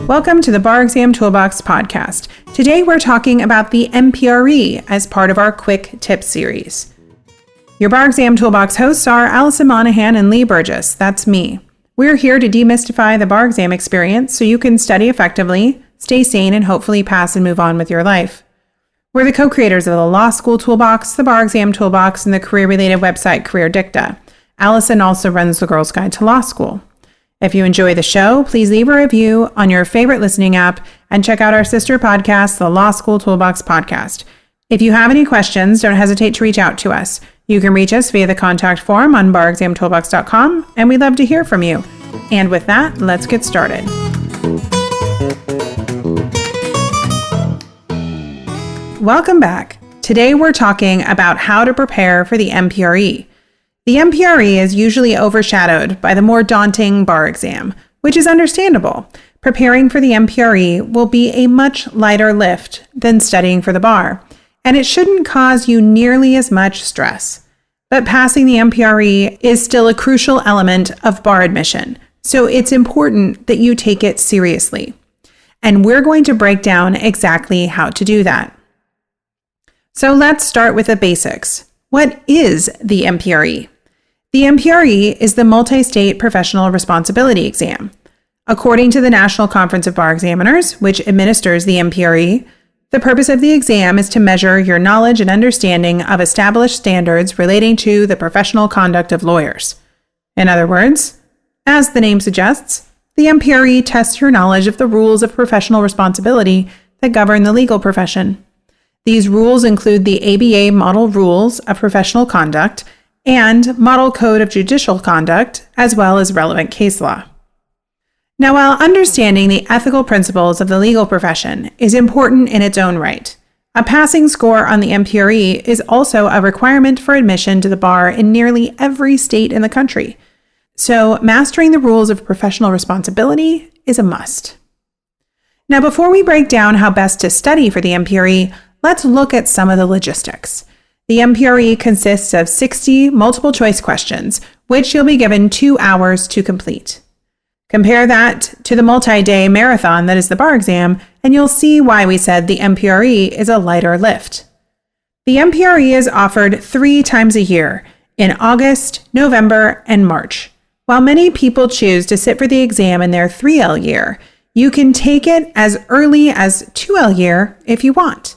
Welcome to the Bar Exam Toolbox podcast. Today we're talking about the MPRE as part of our Quick Tips series. Your Bar Exam Toolbox hosts are Alison Monahan and Lee Burgess. That's me. We're here to demystify the bar exam experience so you can study effectively, stay sane, and hopefully pass and move on with your life. We're the co-creators of the Law School Toolbox, the Bar Exam Toolbox, and the career-related website Career Dicta. Alison also runs the Girls Guide to Law School. If you enjoy the show, please leave a review on your favorite listening app and check out our sister podcast, the Law School Toolbox podcast. If you have any questions, don't hesitate to reach out to us. You can reach us via the contact form on barexamtoolbox.com, and we'd love to hear from you. And with that, let's get started. Welcome back. Today we're talking about how to prepare for the MPRE. The MPRE is usually overshadowed by the more daunting bar exam, which is understandable. Preparing for the MPRE will be a much lighter lift than studying for the bar, and it shouldn't cause you nearly as much stress. But passing the MPRE is still a crucial element of bar admission, so it's important that you take it seriously. And we're going to break down exactly how to do that. So let's start with the basics. What is the MPRE? The MPRE is the Multi-State Professional Responsibility Exam. According to the National Conference of Bar Examiners, which administers the MPRE, the purpose of the exam is to measure your knowledge and understanding of established standards relating to the professional conduct of lawyers. In other words, as the name suggests, the MPRE tests your knowledge of the rules of professional responsibility that govern the legal profession. These rules include the ABA Model Rules of Professional Conduct and Model Code of Judicial Conduct, as well as relevant case law. Now, while understanding the ethical principles of the legal profession is important in its own right, a passing score on the MPRE is also a requirement for admission to the bar in nearly every state in the country. So, mastering the rules of professional responsibility is a must. Now, before we break down how best to study for the MPRE, let's look at some of the logistics. The MPRE consists of 60 multiple choice questions, which you'll be given 2 hours to complete. Compare that to the multi-day marathon that is the bar exam, and you'll see why we said the MPRE is a lighter lift. The MPRE is offered 3 times a year, in August, November, and March. While many people choose to sit for the exam in their 3L year, you can take it as early as 2L year if you want.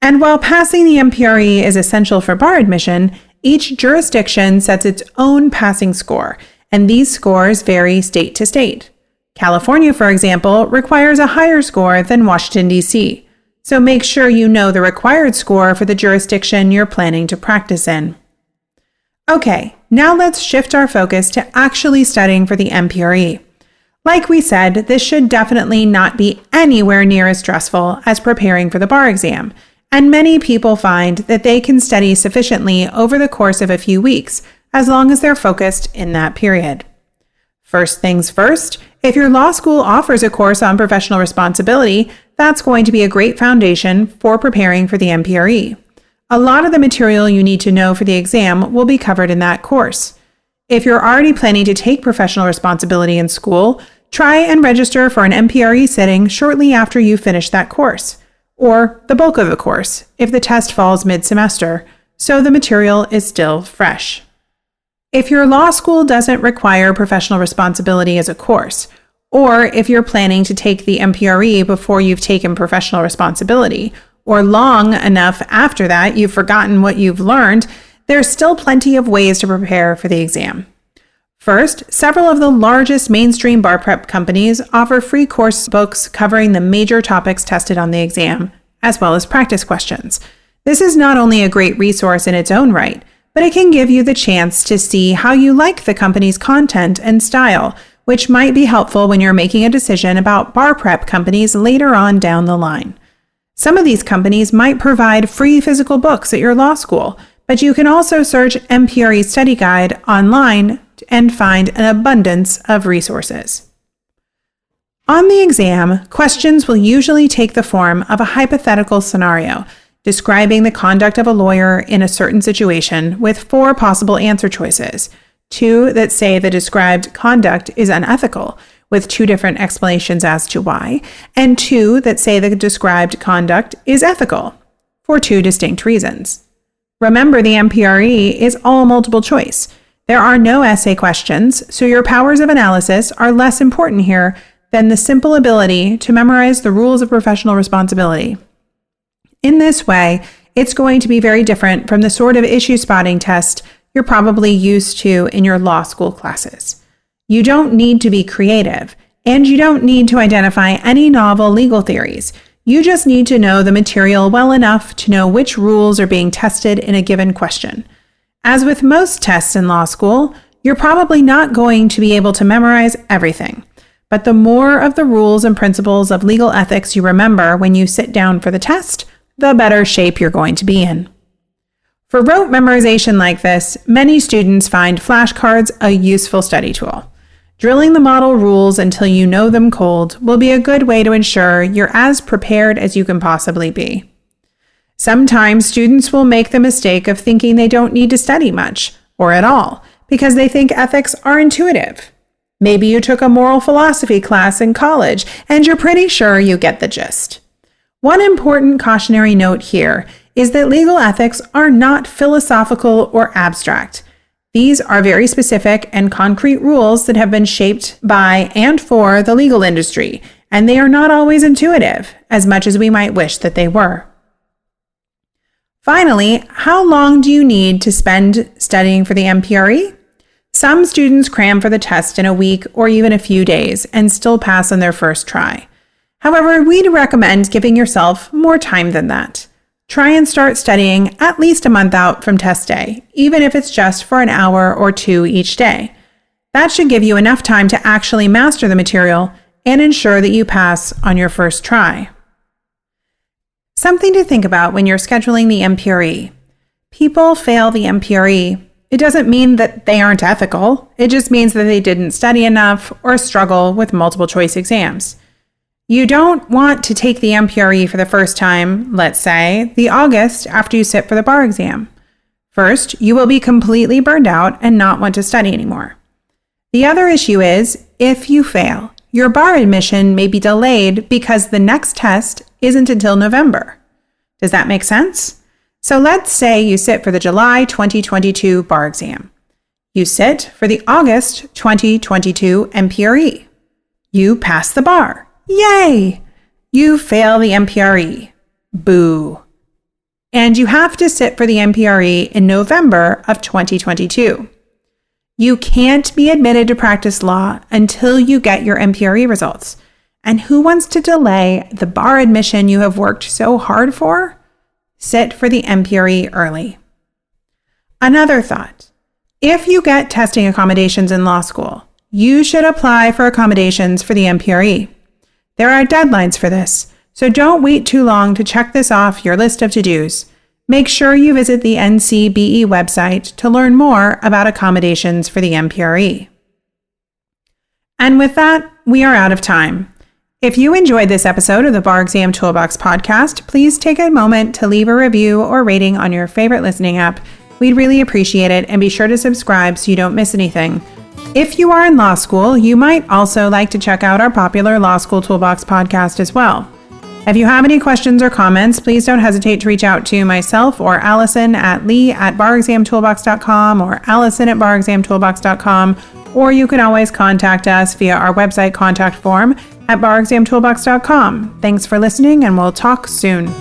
And while passing the MPRE is essential for bar admission, each jurisdiction sets its own passing score, and these scores vary state to state. California, for example, requires a higher score than Washington, D.C., so make sure you know the required score for the jurisdiction you're planning to practice in. Okay, now let's shift our focus to actually studying for the MPRE. Like we said, this should definitely not be anywhere near as stressful as preparing for the bar exam. And many people find that they can study sufficiently over the course of a few weeks, as long as they're focused in that period. First things first, if your law school offers a course on professional responsibility, that's going to be a great foundation for preparing for the MPRE. A lot of the material you need to know for the exam will be covered in that course. If you're already planning to take professional responsibility in school, try and register for an MPRE sitting shortly after you finish that course, or the bulk of the course if the test falls mid-semester, so the material is still fresh. If your law school doesn't require professional responsibility as a course, or if you're planning to take the MPRE before you've taken professional responsibility, or long enough after that you've forgotten what you've learned, there's still plenty of ways to prepare for the exam. First, several of the largest mainstream bar prep companies offer free course books covering the major topics tested on the exam, as well as practice questions. This is not only a great resource in its own right, but it can give you the chance to see how you like the company's content and style, which might be helpful when you're making a decision about bar prep companies later on down the line. Some of these companies might provide free physical books at your law school, but you can also search MPRE Study Guide online and find an abundance of resources. On the exam, questions will usually take the form of a hypothetical scenario, describing the conduct of a lawyer in a certain situation with 4 possible answer choices, 2 that say the described conduct is unethical, with 2 different explanations as to why, and 2 that say the described conduct is ethical for 2 distinct reasons. Remember, the MPRE is all multiple choice. There are no essay questions, so your powers of analysis are less important here than the simple ability to memorize the rules of professional responsibility. In this way, it's going to be very different from the sort of issue spotting test you're probably used to in your law school classes. You don't need to be creative, and you don't need to identify any novel legal theories. You just need to know the material well enough to know which rules are being tested in a given question. As with most tests in law school, you're probably not going to be able to memorize everything. But the more of the rules and principles of legal ethics you remember when you sit down for the test, the better shape you're going to be in. For rote memorization like this, many students find flashcards a useful study tool. Drilling the model rules until you know them cold will be a good way to ensure you're as prepared as you can possibly be. Sometimes students will make the mistake of thinking they don't need to study much, or at all, because they think ethics are intuitive. Maybe you took a moral philosophy class in college, and you're pretty sure you get the gist. One important cautionary note here is that legal ethics are not philosophical or abstract. These are very specific and concrete rules that have been shaped by and for the legal industry, and they are not always intuitive, as much as we might wish that they were. Finally, how long do you need to spend studying for the MPRE? Some students cram for the test in a week or even a few days and still pass on their first try. However, we'd recommend giving yourself more time than that. Try and start studying at least a month out from test day, even if it's just for an hour or 2 each day. That should give you enough time to actually master the material and ensure that you pass on your first try. Something to think about when you're scheduling the MPRE. People fail the MPRE. It doesn't mean that they aren't ethical. It just means that they didn't study enough or struggle with multiple choice exams. You don't want to take the MPRE for the first time, let's say, the August after you sit for the bar exam. First, you will be completely burned out and not want to study anymore. The other issue is, if you fail, your bar admission may be delayed because the next test isn't until November. Does that make sense? So let's say you sit for the July 2022 bar exam. You sit for the August 2022 MPRE. You pass the bar. Yay! You fail the MPRE. Boo. And you have to sit for the MPRE in November of 2022. You can't be admitted to practice law until you get your MPRE results. And who wants to delay the bar admission you have worked so hard for? Sit for the MPRE early. Another thought. If you get testing accommodations in law school, you should apply for accommodations for the MPRE. There are deadlines for this, so don't wait too long to check this off your list of to-dos. Make sure you visit the NCBE website to learn more about accommodations for the MPRE. And with that, we are out of time. If you enjoyed this episode of the Bar Exam Toolbox podcast, please take a moment to leave a review or rating on your favorite listening app. We'd really appreciate it, and be sure to subscribe so you don't miss anything. If you are in law school, you might also like to check out our popular Law School Toolbox podcast as well. If you have any questions or comments, please don't hesitate to reach out to myself or Alison at lee@barexamtoolbox.com or allison@barexamtoolbox.com, or you can always contact us via our website contact form at barexamtoolbox.com. Thanks for listening, and we'll talk soon.